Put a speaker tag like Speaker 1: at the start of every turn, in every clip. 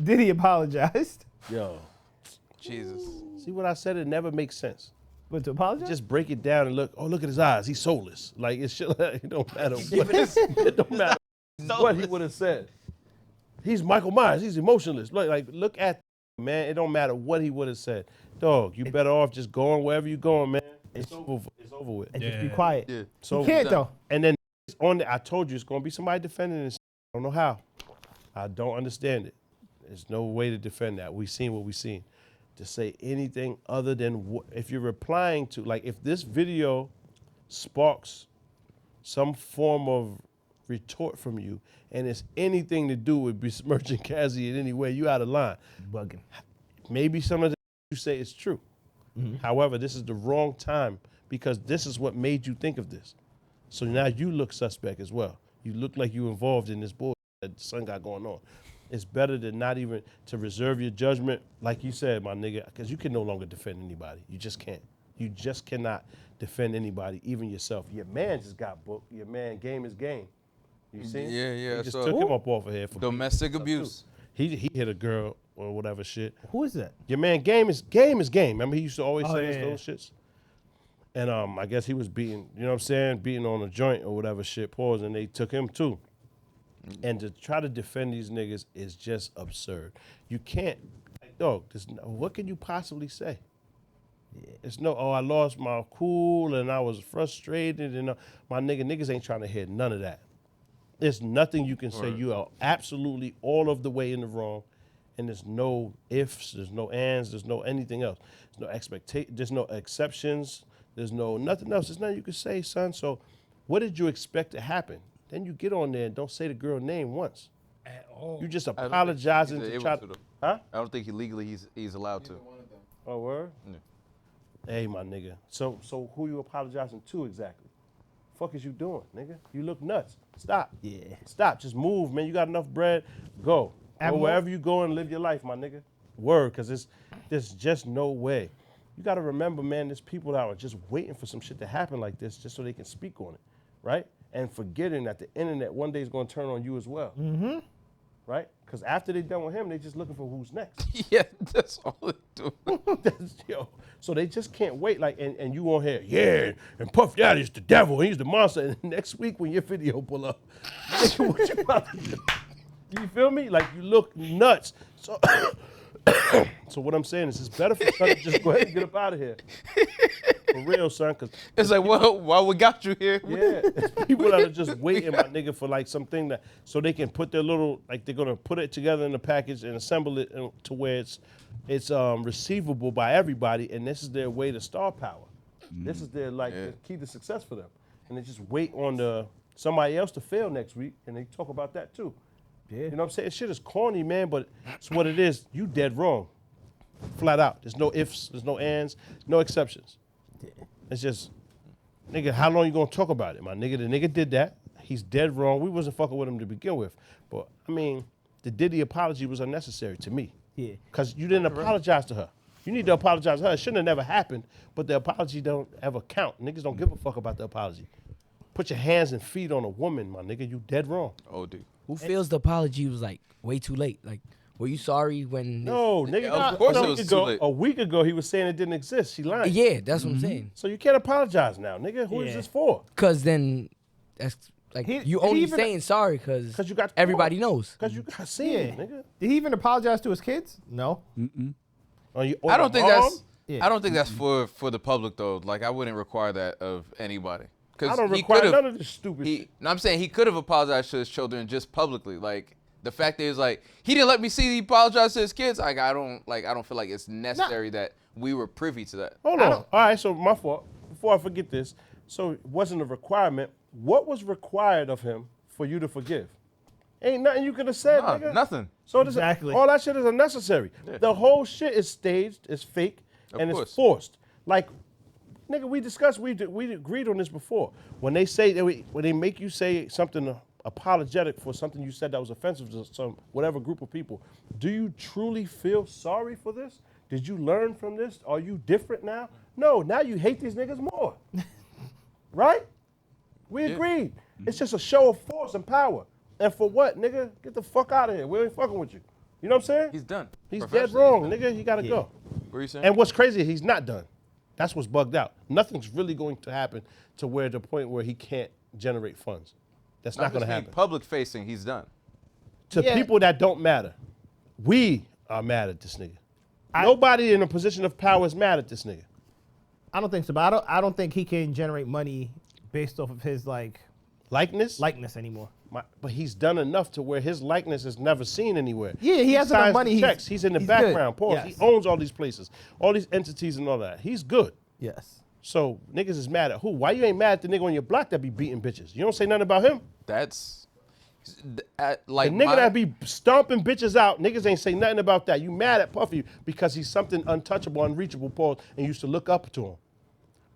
Speaker 1: Diddy apologized.
Speaker 2: Yo.
Speaker 3: Jesus.
Speaker 2: See what I said? It never makes sense.
Speaker 1: But to apologize?
Speaker 2: Just break it down and look. Oh, look at his eyes. He's soulless. Like it should. It don't matter. It don't matter what he would have said. He's Michael Myers. He's emotionless. Look at man. It don't matter what he would have said. Dog, you better off just going wherever you going, man. It's over. It's over with.
Speaker 1: And just be quiet.
Speaker 3: Yeah.
Speaker 2: So
Speaker 1: You can't though.
Speaker 2: And then on I told you it's gonna be somebody defending this. I don't know how. I don't understand it. There's no way to defend that. We've seen what we've seen. To say anything other than if you're replying to, like, if this video sparks some form of retort from you and it's anything to do with besmirching Cassie in any way, you out of line.
Speaker 1: Bugging.
Speaker 2: Maybe some of the you say is true. However, this is the wrong time because this is what made you think of this. So now you look suspect as well. You look like you involved in this bullshit that the son got going on. It's better to not even to reserve your judgment, like you said, my nigga, because you can no longer defend anybody. You just can't. You just cannot defend anybody, even yourself. Your man just got booked. Your man, game is game. You see?
Speaker 3: Yeah.
Speaker 2: They just
Speaker 3: So
Speaker 2: took him up off of here for
Speaker 3: domestic abuse.
Speaker 2: He hit a girl or whatever shit.
Speaker 1: Who is that?
Speaker 2: Your man, game is game. Remember he used to always say
Speaker 1: yeah.
Speaker 2: those shits. And I guess he was beating, you know what I'm saying, beating on a joint or whatever shit. Pause, and they took him too. And to try to defend these niggas is just absurd. You can't, dog, what can you possibly say? Yeah. It's no, I lost my cool and I was frustrated and my niggas ain't trying to hear none of that. There's nothing you can say. You are absolutely all of the way in the wrong, and there's no ifs, there's no ands, there's no anything else. There's no expectation, there's no exceptions, there's no nothing else. There's nothing you can say, son. So what did you expect to happen? Then you get on there and don't say the girl name once. At all. You just apologizing to try to. Huh?
Speaker 3: I don't think he's allowed to.
Speaker 2: Oh, word?
Speaker 3: Yeah.
Speaker 2: Hey, my nigga. So who you apologizing to exactly? Fuck is you doing, nigga? You look nuts. Stop.
Speaker 1: Yeah.
Speaker 2: Stop. Just move, man. You got enough bread. Go. Go wherever you go and live your life, my nigga. Word, because there's just no way. You got to remember, man, there's people that are just waiting for some shit to happen like this just so they can speak on it, right? And forgetting that the internet one day is going to turn on you as well. Mm-hmm. Right? Because after they're done with him, they're just looking for who's next.
Speaker 3: Yeah, that's all they do.
Speaker 2: So they just can't wait. Like, and you on here, yeah, and Puff Daddy's the devil, he's the monster. And next week when your video pull up, nigga, what you about to do? You feel me? Like, you look nuts. So, so what I'm saying is, it's better for son to just go ahead and get up out of here. For real, son. Cause
Speaker 3: it's like, well, why we got you here?
Speaker 2: Yeah, it's people that are just waiting, my nigga, for like something that, so they can put their little, like they're gonna put it together in a package and assemble it to where it's receivable by everybody, and this is their way to star power. This is their the key to success for them. And they just wait on somebody else to fail next week, and they talk about that too. Yeah. You know what I'm saying? Shit is corny, man, but it's what it is. You dead wrong. Flat out. There's no ifs, there's no ands, no exceptions. Yeah. It's just, nigga, how long you gonna talk about it, my nigga? The nigga did that. He's dead wrong. We wasn't fucking with him to begin with. But, I mean, the Diddy apology was unnecessary to me. Yeah. Because you didn't apologize to her. You need to apologize to her. It shouldn't have never happened, but the apology don't ever count. Niggas don't give a fuck about the apology. Put your hands and feet on a woman, my nigga. You dead wrong.
Speaker 3: Oh, dude.
Speaker 4: Who feels the apology was like way too late? Like, were you sorry when?
Speaker 2: No, nigga.
Speaker 3: Of course it was too late.
Speaker 2: A week ago, he was saying it didn't exist. She lied.
Speaker 4: Yeah, that's what I'm saying.
Speaker 2: So you can't apologize now, nigga. Who is this for?
Speaker 4: Cause then that's like you only saying sorry cause
Speaker 2: you got
Speaker 4: everybody knows.
Speaker 2: Cause you got seen, nigga.
Speaker 1: Did he even apologize to his kids? No.
Speaker 3: I don't think that's for the public though. Like, I wouldn't require that of anybody.
Speaker 2: I don't require none of this stupid shit.
Speaker 3: No, I'm saying he could have apologized to his children just publicly. Like, the fact is, like, he didn't let me see he apologized to his kids. Like, I don't feel like it's necessary that we were privy to that.
Speaker 2: Hold on. All right, so my fault. Before I forget this, so it wasn't a requirement. What was required of him for you to forgive? Ain't nothing you could have said, nigga.
Speaker 3: Nothing.
Speaker 2: So
Speaker 1: exactly.
Speaker 2: All that shit is unnecessary. Yeah. The whole shit is staged, it's fake, and it's forced. Like, nigga, we discussed, we agreed on this before. When they say, when they make you say something apologetic for something you said that was offensive to some whatever group of people, do you truly feel sorry for this? Did you learn from this? Are you different now? No, now you hate these niggas more. Right? We agreed. It's just a show of force and power. And for what, nigga? Get the fuck out of here. We ain't fucking with you. You know what I'm saying?
Speaker 3: He's done.
Speaker 2: He's dead
Speaker 3: Professionally,
Speaker 2: wrong,
Speaker 3: he's done.
Speaker 2: nigga. He gotta go.
Speaker 3: What are you saying?
Speaker 2: And what's crazy, he's not done. That's what's bugged out. Nothing's really going to happen to where the point where he can't generate funds. That's not gonna happen.
Speaker 3: Public facing, he's done.
Speaker 2: To people that don't matter, we are mad at this nigga. Nobody in a position of power is mad at this nigga.
Speaker 1: I don't think so, but I don't think he can generate money based off of his
Speaker 2: Likeness?
Speaker 1: likeness anymore.
Speaker 2: But he's done enough to where his likeness is never seen anywhere.
Speaker 1: Yeah, he has enough
Speaker 2: signs
Speaker 1: money,
Speaker 2: the checks. He's in the
Speaker 1: he's
Speaker 2: background.
Speaker 1: good.
Speaker 2: Pause.
Speaker 1: Yes.
Speaker 2: He owns all these places, all these entities and all that. He's good.
Speaker 1: Yes.
Speaker 2: So niggas is mad at who? Why you ain't mad at the nigga on your block that be beating bitches? You don't say nothing about him?
Speaker 3: That's
Speaker 2: The
Speaker 3: like
Speaker 2: nigga that be stomping bitches out, niggas ain't say nothing about that. You mad at Puffy because he's something untouchable, unreachable, pause, and you used to look up to him.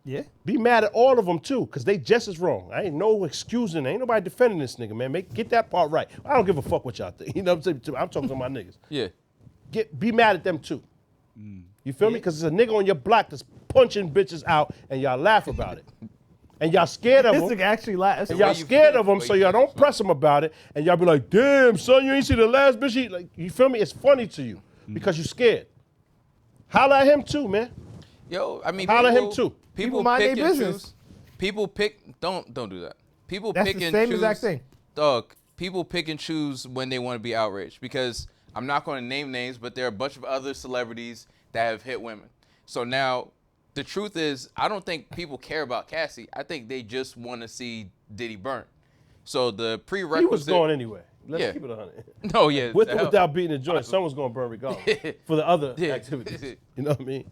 Speaker 1: Yeah.
Speaker 2: Be mad at all of them too, because they just as wrong. I ain't no excusing. Ain't nobody defending this nigga, man. Get that part right. I don't give a fuck what y'all think. You know what I'm saying? I'm talking to my niggas.
Speaker 3: yeah.
Speaker 2: Be mad at them too. You feel me? Because there's a nigga on your block that's punching bitches out and y'all laugh about it. And y'all scared of
Speaker 1: This
Speaker 2: him.
Speaker 1: nigga actually laughs.
Speaker 2: And y'all scared of him, so y'all don't press him about it. And y'all be like, damn, son, you ain't see the last bitch. Like, you feel me? It's funny to you because you scared. Holla at him too, man.
Speaker 3: Yo, I mean,
Speaker 2: Holla at him too.
Speaker 1: People mind
Speaker 3: pick
Speaker 1: their
Speaker 3: and
Speaker 1: business.
Speaker 3: choose. People pick. Don't do that. People
Speaker 1: That's
Speaker 3: pick
Speaker 1: the
Speaker 3: and
Speaker 1: same
Speaker 3: choose.
Speaker 1: exact thing.
Speaker 3: Dog. People pick and choose when they want to be outraged because I'm not going to name names, but there are a bunch of other celebrities that have hit women. So now, the truth is, I don't think people care about Cassie. I think they just want to see Diddy burn. So the prerequisite.
Speaker 2: He was going anyway. Let's
Speaker 3: Yeah.
Speaker 2: keep it 100.
Speaker 3: No, yeah.
Speaker 2: With
Speaker 3: the
Speaker 2: or
Speaker 3: hell.
Speaker 2: without beating the joint, someone's going to burn regardless for the other
Speaker 3: Yeah.
Speaker 2: activities. You know what I mean?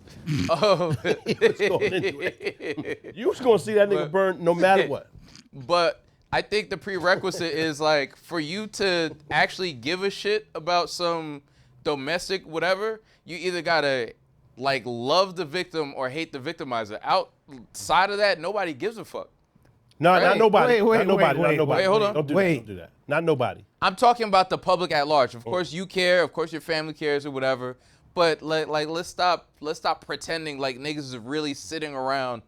Speaker 3: Oh.
Speaker 2: He was going anyway. You was going to see that nigga burn no matter what.
Speaker 3: But I think the prerequisite is like for you to actually give a shit about some domestic whatever, you either gotta like love the victim or hate the victimizer. Outside of that, nobody gives a fuck.
Speaker 2: No, not
Speaker 3: Right.
Speaker 2: nobody.
Speaker 1: Wait,
Speaker 2: not nobody.
Speaker 1: wait,
Speaker 2: Not nobody.
Speaker 3: wait, hold on.
Speaker 2: Don't do
Speaker 1: Wait.
Speaker 2: that. Don't do that. Not nobody.
Speaker 3: I'm talking about the public at large. Of course you care, of course your family cares or whatever. But like let's stop pretending like niggas is really sitting around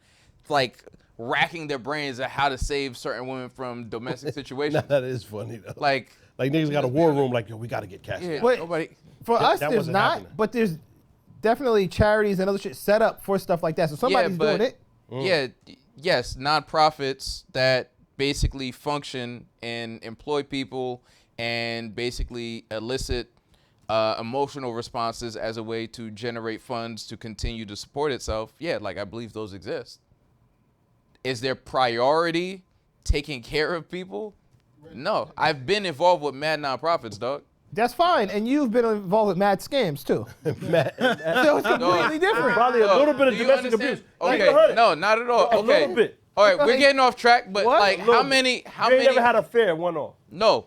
Speaker 3: like racking their brains at how to save certain women from domestic situations.
Speaker 2: That is funny though.
Speaker 3: Like
Speaker 2: niggas got a war room. Like, yo, we got to get Cassie.
Speaker 3: yeah,
Speaker 1: Wait.
Speaker 3: nobody.
Speaker 1: For us,
Speaker 2: that
Speaker 1: there's
Speaker 2: wasn't
Speaker 1: not,
Speaker 2: happening.
Speaker 1: but there's definitely charities and other shit set up for stuff like that. So somebody's doing it.
Speaker 3: Yeah, yes, nonprofits that basically function and employ people and basically elicit emotional responses as a way to generate funds to continue to support itself. Yeah, like I believe those exist. Is their priority taking care of people? No, I've been involved with mad nonprofits, dog.
Speaker 1: That's fine. And you've been involved with mad scams too. So it's completely different.
Speaker 2: Probably a little bit of
Speaker 3: Do you
Speaker 2: domestic
Speaker 3: understand?
Speaker 2: abuse. Keep it
Speaker 3: Okay,
Speaker 2: 100.
Speaker 3: no, not at all.
Speaker 2: A
Speaker 3: Okay,
Speaker 2: little bit.
Speaker 3: all right, we're
Speaker 1: Like,
Speaker 3: getting off track, but
Speaker 1: what?
Speaker 3: like,
Speaker 2: A little
Speaker 3: how
Speaker 2: bit.
Speaker 3: many?
Speaker 2: You ain't never had a fair one off.
Speaker 3: No.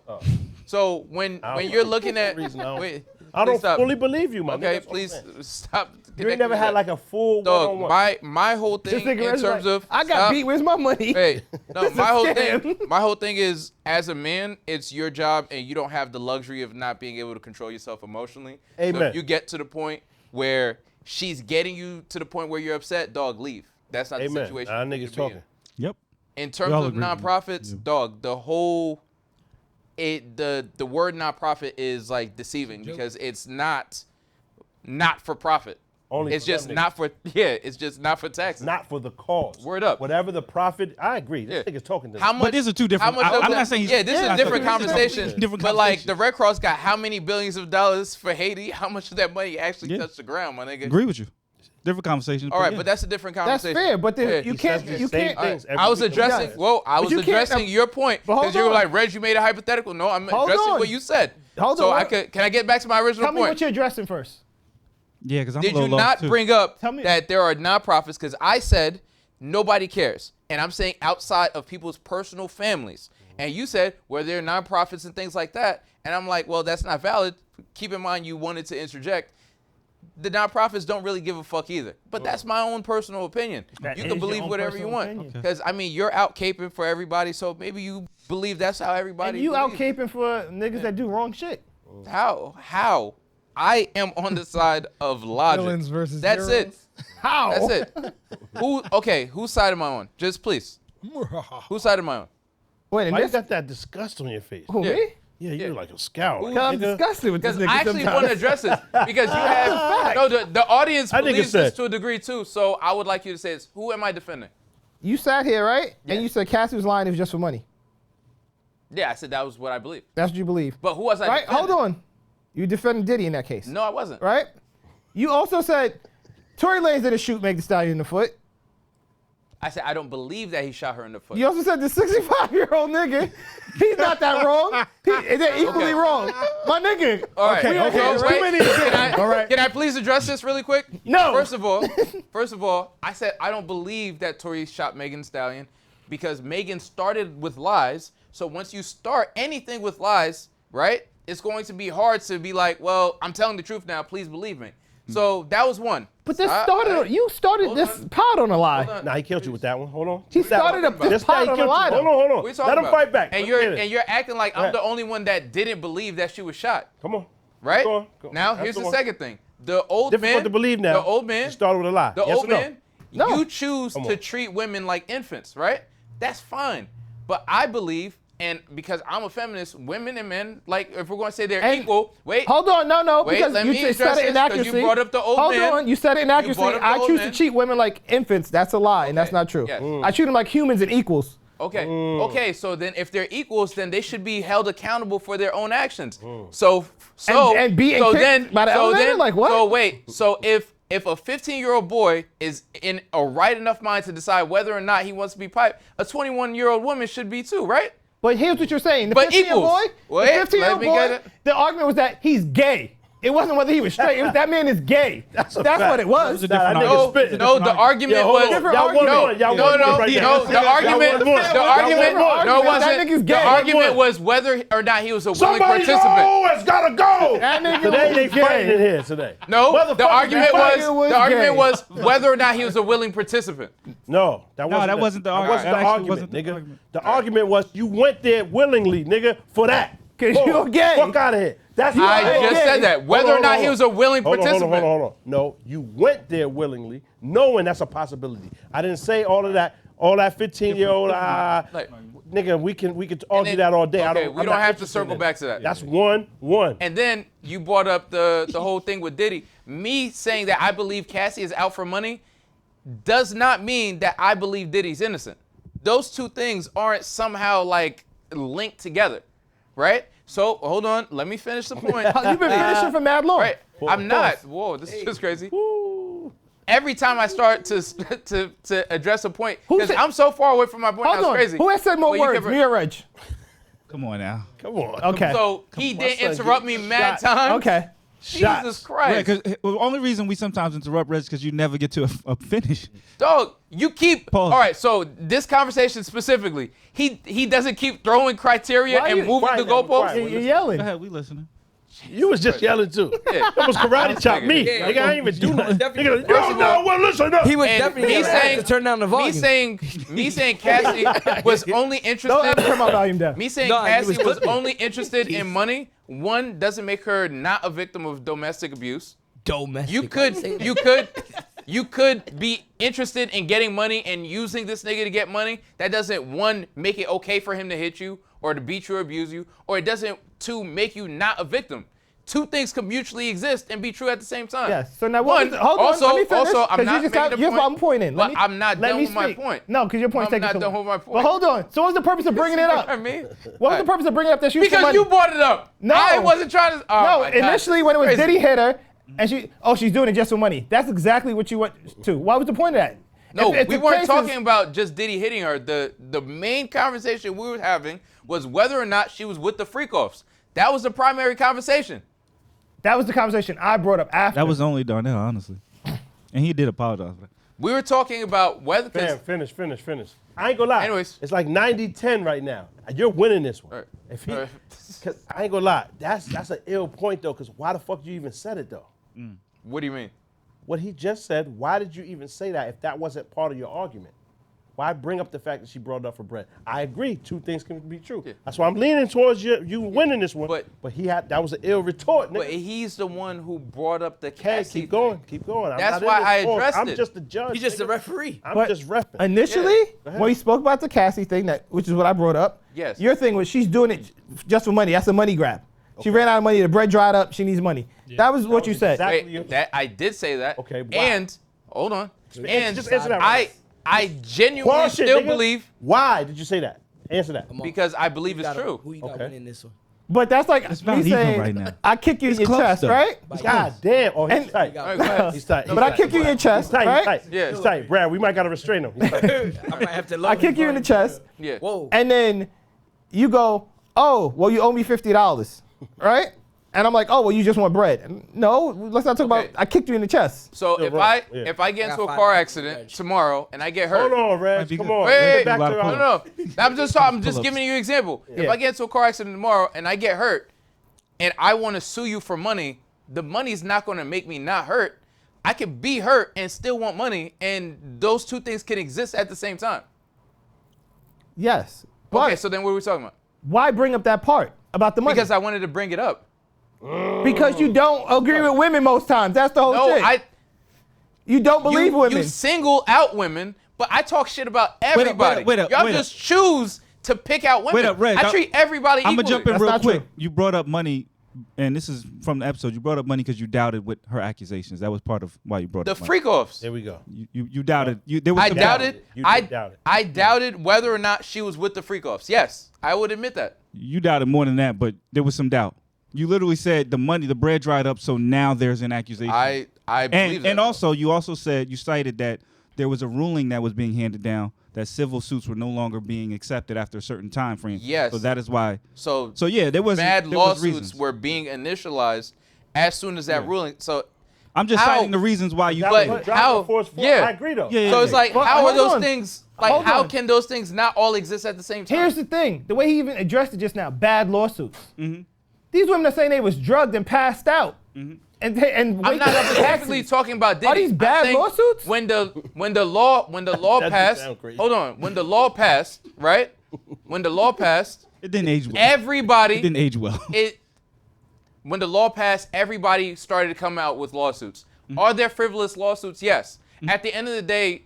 Speaker 3: So when you're looking at,
Speaker 2: reason I don't-
Speaker 3: wait,
Speaker 2: I don't
Speaker 3: please stop.
Speaker 2: fully believe you, man.
Speaker 3: Okay, please stop.
Speaker 2: You ain't never had like a full
Speaker 3: Dog,
Speaker 2: one-on-one.
Speaker 3: my whole thing
Speaker 1: This
Speaker 3: in
Speaker 1: nigga
Speaker 3: terms
Speaker 1: like,
Speaker 3: of
Speaker 1: I got
Speaker 3: stop.
Speaker 1: beat. Where's my money?
Speaker 3: Hey, no,
Speaker 1: This is
Speaker 3: my
Speaker 1: a
Speaker 3: whole
Speaker 1: scam.
Speaker 3: thing. My whole thing is, as a man, it's your job, and you don't have the luxury of not being able to control yourself emotionally. So
Speaker 2: Amen.
Speaker 3: if you get to the point where she's getting you to the point where you're upset, dog, leave. That's not the
Speaker 2: Amen.
Speaker 3: situation.
Speaker 2: Our
Speaker 3: you need
Speaker 2: niggas
Speaker 3: to be in.
Speaker 2: talking.
Speaker 5: Yep.
Speaker 3: In terms
Speaker 5: all
Speaker 3: of
Speaker 5: agree with that.
Speaker 3: nonprofits,
Speaker 5: Yeah.
Speaker 3: dog, the whole the word nonprofit is like deceiving because it's not for profit.
Speaker 2: Only
Speaker 3: It's
Speaker 2: for
Speaker 3: just
Speaker 2: them
Speaker 3: not for it's just not for taxes.
Speaker 2: Not for the cause.
Speaker 3: Word up.
Speaker 2: Whatever the profit, I agree. This
Speaker 3: Yeah.
Speaker 2: nigga's talking to
Speaker 3: How
Speaker 2: me.
Speaker 3: much?
Speaker 5: these are two different-
Speaker 3: how much of
Speaker 5: I'm
Speaker 3: the-
Speaker 5: not saying he's-
Speaker 3: Yeah, this is
Speaker 5: Yeah,
Speaker 3: a different
Speaker 5: that's a
Speaker 3: conversation.
Speaker 5: different
Speaker 3: But like
Speaker 5: conversation.
Speaker 3: the Red Cross got how many billions of dollars for Haiti? How much of that money actually
Speaker 5: Yeah.
Speaker 3: touched the ground, my nigga?
Speaker 5: Agree with you. Different conversation.
Speaker 3: All right,
Speaker 5: yeah.
Speaker 3: but that's a different
Speaker 1: That's
Speaker 3: conversation.
Speaker 1: fair, but then
Speaker 3: Yeah.
Speaker 1: you
Speaker 2: He
Speaker 1: can't.
Speaker 2: says the
Speaker 1: You
Speaker 2: same
Speaker 1: can't.
Speaker 2: things every
Speaker 3: I was
Speaker 2: week.
Speaker 3: addressing.
Speaker 1: Yes.
Speaker 3: Well, I
Speaker 1: But
Speaker 3: was
Speaker 1: you can't-
Speaker 3: addressing your point
Speaker 1: But hold
Speaker 3: because you were
Speaker 1: on.
Speaker 3: like, "Reg, you made a hypothetical." No, I'm
Speaker 1: Hold
Speaker 3: addressing
Speaker 1: on.
Speaker 3: what you said.
Speaker 1: Hold
Speaker 3: so
Speaker 1: on.
Speaker 3: can I get back to my original
Speaker 1: Tell me
Speaker 3: point?
Speaker 1: what you're addressing first.
Speaker 5: Yeah, because I'm
Speaker 3: Did
Speaker 5: a little
Speaker 3: you not
Speaker 5: lost, too.
Speaker 3: bring up
Speaker 1: Tell me-
Speaker 3: that there are nonprofits? Because I said nobody cares, and I'm saying outside of people's personal families. And you said, well, there are nonprofits and things like that. And I'm like, well, that's not valid. Keep in mind you wanted to interject. The nonprofits don't really give a fuck either. But that's my own personal opinion.
Speaker 1: That
Speaker 3: You
Speaker 1: is
Speaker 3: can
Speaker 1: your
Speaker 3: believe
Speaker 1: own
Speaker 3: whatever you
Speaker 1: personal
Speaker 3: want.
Speaker 1: opinion.
Speaker 3: Because, I mean, you're out caping for everybody, so maybe you believe that's how everybody
Speaker 1: And you out
Speaker 3: believes.
Speaker 1: caping for niggas that do wrong shit.
Speaker 3: How? I am on the side of logic.
Speaker 6: Villains versus
Speaker 3: That's it.
Speaker 6: heroes.
Speaker 1: How?
Speaker 3: That's it. Whose side am I on? Just please. Whose side am I on?
Speaker 1: Wait, and
Speaker 2: Why you
Speaker 1: this?
Speaker 2: got that disgust on your face?
Speaker 1: Who
Speaker 3: Yeah.
Speaker 1: me?
Speaker 2: Yeah, you're like a scout.
Speaker 1: I'm disgusted with this
Speaker 3: Because
Speaker 1: nigga
Speaker 3: I actually
Speaker 1: sometimes.
Speaker 3: want to address this because you have no. The audience
Speaker 2: I think
Speaker 3: believes
Speaker 2: it's that.
Speaker 3: this to a degree too. So I would like you to say this. Who am I defending?
Speaker 1: You sat here, right?
Speaker 3: Yeah.
Speaker 1: And you said Cassie was lying. It was just for money.
Speaker 3: Yeah, I said that was what I believe.
Speaker 1: That's what you believe.
Speaker 3: But who was I?
Speaker 1: Right?
Speaker 3: defending?
Speaker 1: Hold on. You defended Diddy in that case.
Speaker 3: No, I wasn't.
Speaker 1: Right? You also said Tory Lanez didn't shoot Meg Thee Stallion in the foot.
Speaker 3: I said I don't believe that he shot her in the foot.
Speaker 1: You also said the 65-year-old nigga, he's not that wrong. They're equally
Speaker 3: Okay.
Speaker 1: wrong. My nigga.
Speaker 3: All right.
Speaker 1: Okay,
Speaker 3: So,
Speaker 1: okay.
Speaker 3: wait, can I please address this really quick?
Speaker 1: No.
Speaker 3: First of all, I said I don't believe that Tory shot Megan Thee Stallion because Megan started with lies. So once you start anything with lies, right, it's going to be hard to be like, well, I'm telling the truth now. Please believe me. So that was one.
Speaker 1: But this you started
Speaker 3: Hold
Speaker 1: this
Speaker 3: on.
Speaker 1: pod on a lie.
Speaker 3: Hold on.
Speaker 2: Nah, he killed you with that one. Hold on.
Speaker 1: He
Speaker 2: That
Speaker 1: started
Speaker 2: one.
Speaker 1: this
Speaker 2: This guy,
Speaker 1: pod
Speaker 2: he
Speaker 1: on a
Speaker 2: killed you.
Speaker 1: lie.
Speaker 2: Hold on,
Speaker 3: What are you
Speaker 2: hold on.
Speaker 3: talking
Speaker 2: Let him
Speaker 3: about?
Speaker 2: fight back.
Speaker 3: And
Speaker 2: Let's get it.
Speaker 3: you're acting like I'm
Speaker 2: Right.
Speaker 3: the only one that didn't believe that she was shot.
Speaker 2: Come on.
Speaker 3: Right?
Speaker 2: Go on, go on.
Speaker 3: Now,
Speaker 2: That's
Speaker 3: here's
Speaker 2: the
Speaker 3: the
Speaker 2: one.
Speaker 3: second thing. The old
Speaker 2: Difficult
Speaker 3: man.
Speaker 2: to believe now.
Speaker 3: The old man.
Speaker 2: You started with a lie.
Speaker 3: The
Speaker 2: Yes
Speaker 3: old
Speaker 2: or no?
Speaker 3: man.
Speaker 1: No.
Speaker 3: You choose
Speaker 2: Come
Speaker 3: to
Speaker 2: on.
Speaker 3: treat women like infants, right? That's fine. But I believe, and because I'm a feminist, women and men, like if we're going to say they're
Speaker 1: And-
Speaker 3: equal, wait.
Speaker 1: Hold on, no,
Speaker 3: Wait,
Speaker 1: because
Speaker 3: let
Speaker 1: you
Speaker 3: me
Speaker 1: just
Speaker 3: address
Speaker 1: said it
Speaker 3: this 'cause you
Speaker 1: inaccuracy.
Speaker 3: brought up the old
Speaker 1: Hold
Speaker 3: man.
Speaker 1: on, you said it inaccuracy.
Speaker 3: brought up the
Speaker 1: I
Speaker 3: old
Speaker 1: choose
Speaker 3: man.
Speaker 1: to treat women like infants. That's a lie, and that's
Speaker 3: Okay,
Speaker 1: not true.
Speaker 3: yes.
Speaker 1: I treat them like humans and equals.
Speaker 3: Okay. Okay. So then, if they're equals, then they should be held accountable for their own actions. So
Speaker 1: And being
Speaker 3: so
Speaker 1: kicked
Speaker 3: then
Speaker 1: by the
Speaker 3: so
Speaker 1: elevator?
Speaker 3: then
Speaker 1: Like, what?
Speaker 3: So wait. So if a 15-year-old boy is in a right enough mind to decide whether or not he wants to be piped, a 21-year-old woman should be too, right?
Speaker 1: But here's what you're saying. The
Speaker 3: But
Speaker 1: 15-year-old
Speaker 3: equals.
Speaker 1: boy,
Speaker 3: Wait,
Speaker 1: the 15-year-old
Speaker 3: let me get
Speaker 1: boy,
Speaker 3: it.
Speaker 1: the argument was that he's gay. It wasn't whether he was straight. It was that man is gay. That's
Speaker 2: fact.
Speaker 1: what it was.
Speaker 5: That was a different
Speaker 2: Nah, that
Speaker 5: argument.
Speaker 2: nigga spitting.
Speaker 3: No, the argument
Speaker 2: hold
Speaker 3: was
Speaker 2: on.
Speaker 1: Different
Speaker 2: Y'all
Speaker 1: argument.
Speaker 2: won one. Y'all
Speaker 3: No,
Speaker 2: won
Speaker 3: no,
Speaker 2: one right there.
Speaker 3: no. The argument,
Speaker 2: Y'all won one.
Speaker 3: the
Speaker 2: Y'all
Speaker 3: argument,
Speaker 2: won one.
Speaker 3: no, it
Speaker 1: That
Speaker 3: wasn't.
Speaker 1: nigga's gay.
Speaker 3: The argument
Speaker 2: Won.
Speaker 3: was whether or not he was a willing
Speaker 2: Somebody's
Speaker 3: participant.
Speaker 2: always gotta go.
Speaker 1: That nigga
Speaker 2: Today
Speaker 1: was
Speaker 2: they
Speaker 1: gay.
Speaker 2: fighting in here today.
Speaker 3: No, the
Speaker 2: Motherfuckers
Speaker 3: argument
Speaker 2: be fighting.
Speaker 1: was
Speaker 3: was
Speaker 1: gay.
Speaker 3: the argument was whether or not he was a willing participant.
Speaker 2: No, that wasn't
Speaker 5: the
Speaker 2: that
Speaker 5: argument.
Speaker 2: wasn't the
Speaker 5: That actually
Speaker 2: argument,
Speaker 5: wasn't the
Speaker 2: nigga.
Speaker 5: argument.
Speaker 2: The argument was you went there willingly, nigga, for that.
Speaker 1: 'Cause
Speaker 2: Boom.
Speaker 1: you're gay.
Speaker 2: Fuck out of here. That's
Speaker 3: I just said that. Whether or not he was a willing participant.
Speaker 2: Hold on. No, you went there willingly, knowing that's a possibility. I didn't say all of that. All that 15-year-old,
Speaker 3: Like-
Speaker 2: nigga, we can
Speaker 3: And
Speaker 2: argue
Speaker 3: then-
Speaker 2: that all day.
Speaker 3: Okay,
Speaker 2: I'm
Speaker 3: we don't
Speaker 2: not
Speaker 3: have to
Speaker 2: interested
Speaker 3: circle
Speaker 2: in
Speaker 3: back to that.
Speaker 2: That's one.
Speaker 3: And then you brought up the whole thing with Diddy. Me saying that I believe Cassie is out for money does not mean that I believe Diddy's innocent. Those two things aren't somehow like linked together, right? So hold on, let me finish the point.
Speaker 1: You've been finishing for mad long.
Speaker 3: Right, I'm not. Whoa, this is just crazy. Every time I start to address a point,
Speaker 1: Who
Speaker 3: because
Speaker 1: said-
Speaker 3: I'm so far away from my point,
Speaker 1: Hold
Speaker 3: that's
Speaker 1: on.
Speaker 3: crazy.
Speaker 1: Who has said more
Speaker 3: Well, you
Speaker 1: words,
Speaker 3: kept-
Speaker 1: me or Reg?
Speaker 5: Come on now.
Speaker 2: Come on.
Speaker 1: Okay.
Speaker 3: So he didn't
Speaker 2: son
Speaker 3: interrupt
Speaker 2: get
Speaker 3: me mad
Speaker 2: shot.
Speaker 3: times.
Speaker 1: Okay.
Speaker 3: Jesus
Speaker 2: Shots.
Speaker 5: Yeah,
Speaker 3: Christ.
Speaker 5: because the only reason we sometimes interrupt Reg is because you never get to a finish.
Speaker 3: Dog, you keep.
Speaker 5: Pause.
Speaker 3: All right, so this conversation specifically, he doesn't keep throwing criteria
Speaker 1: Why
Speaker 3: and
Speaker 1: you-
Speaker 3: moving
Speaker 2: quiet
Speaker 3: the
Speaker 2: now,
Speaker 3: goalposts.
Speaker 2: quiet.
Speaker 1: You're yelling.
Speaker 5: Go ahead, we listening.
Speaker 2: You was just yelling too.
Speaker 3: Yeah.
Speaker 2: That was karate chop me.
Speaker 6: Yeah.
Speaker 2: Nigga, I ain't even do nothing.
Speaker 6: Definitely.
Speaker 2: Nigga, you
Speaker 3: First
Speaker 2: don't
Speaker 3: of
Speaker 2: know
Speaker 3: all-
Speaker 2: what, listen up.
Speaker 6: He was
Speaker 3: And
Speaker 6: definitely
Speaker 3: me
Speaker 6: gonna have
Speaker 3: saying-
Speaker 6: to turn down the volume.
Speaker 3: Me saying Cassie was only
Speaker 1: Don't ever
Speaker 3: interested.
Speaker 1: turn my volume down.
Speaker 3: Me saying
Speaker 6: No, he
Speaker 3: Cassie
Speaker 6: was
Speaker 3: was
Speaker 6: clipping.
Speaker 3: only interested in money. One doesn't make her not a victim of domestic abuse.
Speaker 4: Domestic.
Speaker 3: You could be interested in getting money and using this nigga to get money. That doesn't, one, make it okay for him to hit you or to beat you or abuse you, or it doesn't, two, make you not a victim. Two things can mutually exist and be true at the same time.
Speaker 1: Yes. So now
Speaker 3: One,
Speaker 1: hold on,
Speaker 3: also,
Speaker 1: let me finish.
Speaker 3: also, I'm
Speaker 1: 'cause
Speaker 3: not
Speaker 1: you just
Speaker 3: making
Speaker 1: got,
Speaker 3: the
Speaker 1: here's
Speaker 3: point.
Speaker 1: what I'm pointing.
Speaker 3: But I'm not
Speaker 1: let
Speaker 3: done
Speaker 1: me
Speaker 3: with my
Speaker 1: speak.
Speaker 3: point.
Speaker 1: No, because your point's
Speaker 3: I'm
Speaker 1: taking
Speaker 3: not
Speaker 1: too
Speaker 3: done
Speaker 1: long.
Speaker 3: with my point.
Speaker 1: But hold on. So what's the purpose of bringing it up?
Speaker 3: I mean,
Speaker 1: What was the purpose of bringing up that she was for
Speaker 3: because
Speaker 1: money?
Speaker 3: you brought it up.
Speaker 1: No.
Speaker 3: I wasn't trying to. Oh
Speaker 1: No,
Speaker 3: my God.
Speaker 1: initially when it was
Speaker 3: Crazy.
Speaker 1: Diddy hit her, and she's doing it just for money. That's exactly what you went to. What was the point of that?
Speaker 3: No,
Speaker 1: If
Speaker 3: we
Speaker 1: the
Speaker 3: weren't
Speaker 1: case is-
Speaker 3: talking about just Diddy hitting her. The main conversation we were having was whether or not she was with the freak-offs. That was the primary conversation.
Speaker 1: That was the conversation I brought up after.
Speaker 5: That was only Darnell, honestly. And he did apologize for that.
Speaker 3: We were talking about whether. 'cause-
Speaker 2: Fam, finish. I ain't gonna lie.
Speaker 3: Anyways.
Speaker 2: It's like 90-10 right now. You're winning this one.
Speaker 3: All right.
Speaker 2: If he,
Speaker 3: All right.
Speaker 2: cause I ain't gonna lie. That's an ill point though. Cause why the fuck you even said it though?
Speaker 3: What do you mean?
Speaker 2: What he just said. Why did you even say that if that wasn't part of your argument? Why bring up the fact that she brought it up for bread? I agree. Two things can be true. Yeah. That's why I'm leaning towards you winning this one. But that was an ill retort, nigga.
Speaker 3: But he's the one who brought up the
Speaker 2: Cassie. Keep going.
Speaker 3: That's why I addressed it.
Speaker 2: I'm just the judge.
Speaker 4: He's just the referee.
Speaker 2: I'm just repping.
Speaker 1: Initially, when he spoke about the Cassie thing, which is what I brought up,
Speaker 3: yes.
Speaker 1: Your thing was she's doing it just for money. That's a money grab. She ran out of money. The bread dried up. She needs money. Yeah. That was what you said.
Speaker 3: Exactly. Wait, I did say that.
Speaker 2: Okay. Wow.
Speaker 3: And hold on. And
Speaker 2: just answer that right.
Speaker 3: I genuinely still believe.
Speaker 2: Why did you say that? Answer that.
Speaker 3: Because I believe it's true.
Speaker 4: Who you got winning this one?
Speaker 1: But that's like me saying,
Speaker 5: right now.
Speaker 1: I kick you in your chest, right?
Speaker 2: God damn. Oh, he's tight. He's tight.
Speaker 1: But I kick you in your chest, right?
Speaker 2: Yeah. He's tight. Brad, we might got to restrain him. He's tight.
Speaker 4: I might have to
Speaker 1: I kick you in the chest.
Speaker 3: Yeah.
Speaker 4: Whoa.
Speaker 1: And then you go, oh, well, you owe me $50, right? And I'm like, oh, well, you just want bread. And no, let's not talk about, I kicked you in the chest.
Speaker 3: So if I get into a car accident tomorrow and I get hurt.
Speaker 2: Hold on, Reg, come on.
Speaker 3: Wait, no. I'm just giving you an example. If I get into a car accident tomorrow and I get hurt and I want to sue you for money, the money's not going to make me not hurt. I can be hurt and still want money, and those two things can exist at the same time.
Speaker 1: Yes. But
Speaker 3: okay, so then what are we talking about?
Speaker 1: Why bring up that part about the money?
Speaker 3: Because I wanted to bring it up.
Speaker 1: Because you don't agree with women most times. That's the whole thing. You don't believe women.
Speaker 3: You single out women, but I talk shit about everybody. Y'all just choose to pick out women.
Speaker 5: Red,
Speaker 3: I treat everybody equally.
Speaker 5: I'm going to jump in real quick.
Speaker 1: True.
Speaker 5: You brought up money, and this is from the episode. You brought up money because you doubted with her accusations. That was part of why you brought up money.
Speaker 3: The freak-offs.
Speaker 2: There we go.
Speaker 5: You doubted. There was
Speaker 3: I doubted whether or not she was with the freak-offs. Yes, I would admit that.
Speaker 5: You doubted more than that, but there was some doubt. You literally said the bread dried up, so now there's an accusation.
Speaker 3: I believe that.
Speaker 5: And also, you cited that there was a ruling that was being handed down that civil suits were no longer being accepted after a certain time frame.
Speaker 3: Yes.
Speaker 5: So that is why.
Speaker 3: So
Speaker 5: yeah, there was
Speaker 3: lawsuits were being initialized as soon as that ruling. So
Speaker 5: I'm just citing the reasons why you.
Speaker 3: But how?
Speaker 2: I agree though.
Speaker 3: So it's like, how are those things? Like, how can those things not all exist at the same time?
Speaker 1: Here's the thing: the way he even addressed it just now, bad lawsuits.
Speaker 5: Mm-hmm.
Speaker 1: These women are saying they was drugged and passed out.
Speaker 5: Mm-hmm.
Speaker 1: And
Speaker 3: I'm not specifically talking about Diddy.
Speaker 1: Are these bad lawsuits?
Speaker 3: When the law passed, hold on. When the law passed, right? When the law passed,
Speaker 5: it didn't age well.
Speaker 3: Everybody
Speaker 5: it didn't age well.
Speaker 3: When the law passed, everybody started to come out with lawsuits. Mm-hmm. Are there frivolous lawsuits? Yes. Mm-hmm. At the end of the day,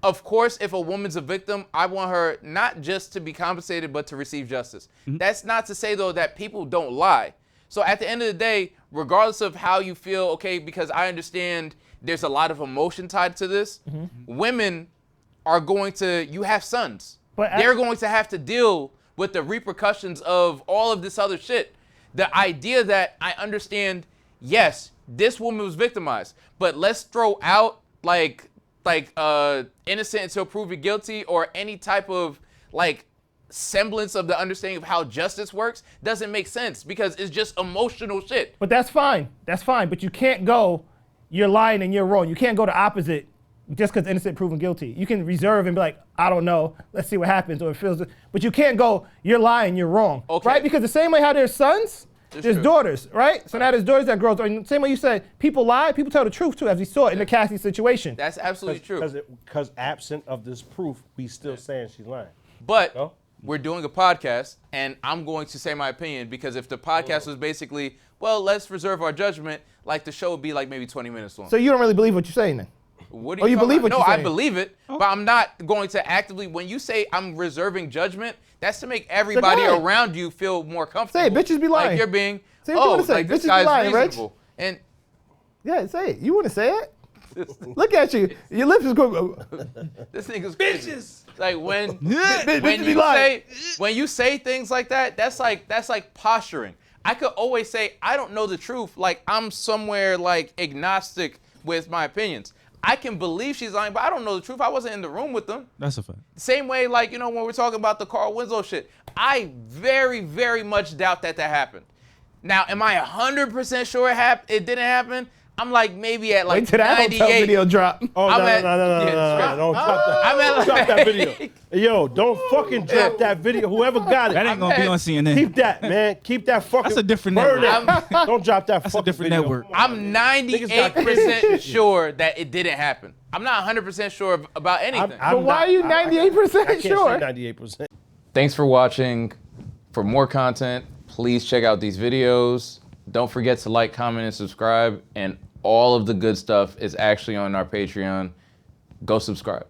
Speaker 3: of course, if a woman's a victim, I want her not just to be compensated, but to receive justice. Mm-hmm. That's not to say, though, that people don't lie. So at the end of the day, regardless of how you feel, okay, because I understand there's a lot of emotion tied to this, women are going to, you have sons. They're going to have to deal with the repercussions of all of this other shit. The idea that I understand, yes, this woman was victimized, but let's throw out like innocent until proven guilty or any type of like semblance of the understanding of how justice works doesn't make sense because it's just emotional shit.
Speaker 1: But that's fine. That's fine. But you can't go, you're lying and you're wrong. You can't go the opposite just because innocent proven guilty. You can reserve and be like, I don't know. Let's see what happens or it feels. But you can't go, you're lying, you're wrong.
Speaker 3: Okay.
Speaker 1: Right? Because the same way how there's sons, there's daughters, right? So now there's daughters that grows. And the same way you said, people lie, people tell the truth too, as we saw in the Cassie situation.
Speaker 3: That's absolutely true.
Speaker 2: Because absent of this proof, we still saying she's lying.
Speaker 3: But we're doing a podcast, and I'm going to say my opinion because if the podcast was basically, well, let's reserve our judgment, like the show would be like maybe 20 minutes long.
Speaker 1: So you don't really believe what you're saying then?
Speaker 3: What do you
Speaker 1: believe what
Speaker 3: you're saying? No, I believe it, but I'm not going to actively, when you say I'm reserving judgment, that's to make everybody around you feel more comfortable.
Speaker 1: Say it, bitches be lying.
Speaker 3: Like you're being,
Speaker 1: say what you want to say.
Speaker 3: like this
Speaker 1: Bitches
Speaker 3: guy's
Speaker 1: be lying,
Speaker 3: reasonable. And
Speaker 1: yeah, say it. You want to say it? Look at you. Your lips is going.
Speaker 3: This nigga's crazy. Bitches. Like when you say things like that, that's like posturing. I could always say I don't know the truth. Like I'm somewhere like agnostic with my opinions. I can believe she's lying, but I don't know the truth. I wasn't in the room with them.
Speaker 5: That's a fact.
Speaker 3: Same way, like, you know, when we're talking about the Carl Winslow shit, I very, very much doubt that happened. Now, am I 100% sure it didn't happen? I'm like maybe at like
Speaker 1: Wait till that hotel
Speaker 3: 98.
Speaker 1: video drop.
Speaker 2: Oh,
Speaker 3: I'm
Speaker 2: no,
Speaker 3: at-
Speaker 2: no, no, no,
Speaker 3: yeah,
Speaker 2: no, no,
Speaker 3: straight.
Speaker 2: no, don't drop that.
Speaker 3: I'm at like,
Speaker 2: Drop that video. Yo, don't fucking drop that video. Whoever got it.
Speaker 5: That ain't gonna be on CNN.
Speaker 2: Keep that, man. Keep that fucking.
Speaker 5: That's a different
Speaker 2: burn
Speaker 5: network.
Speaker 2: that. Don't drop that
Speaker 5: That's a
Speaker 2: fucking
Speaker 5: different
Speaker 2: video.
Speaker 5: network.
Speaker 2: Come on,
Speaker 3: I'm
Speaker 2: man. Niggas got
Speaker 3: 98% sure that it didn't happen. I'm not 100% sure about anything.
Speaker 1: But why are you 98% sure?
Speaker 2: I can't say 98%.
Speaker 3: Thanks for watching. For more content, please check out these videos. Don't forget to like, comment, and subscribe. And all of the good stuff is actually on our Patreon. Go subscribe.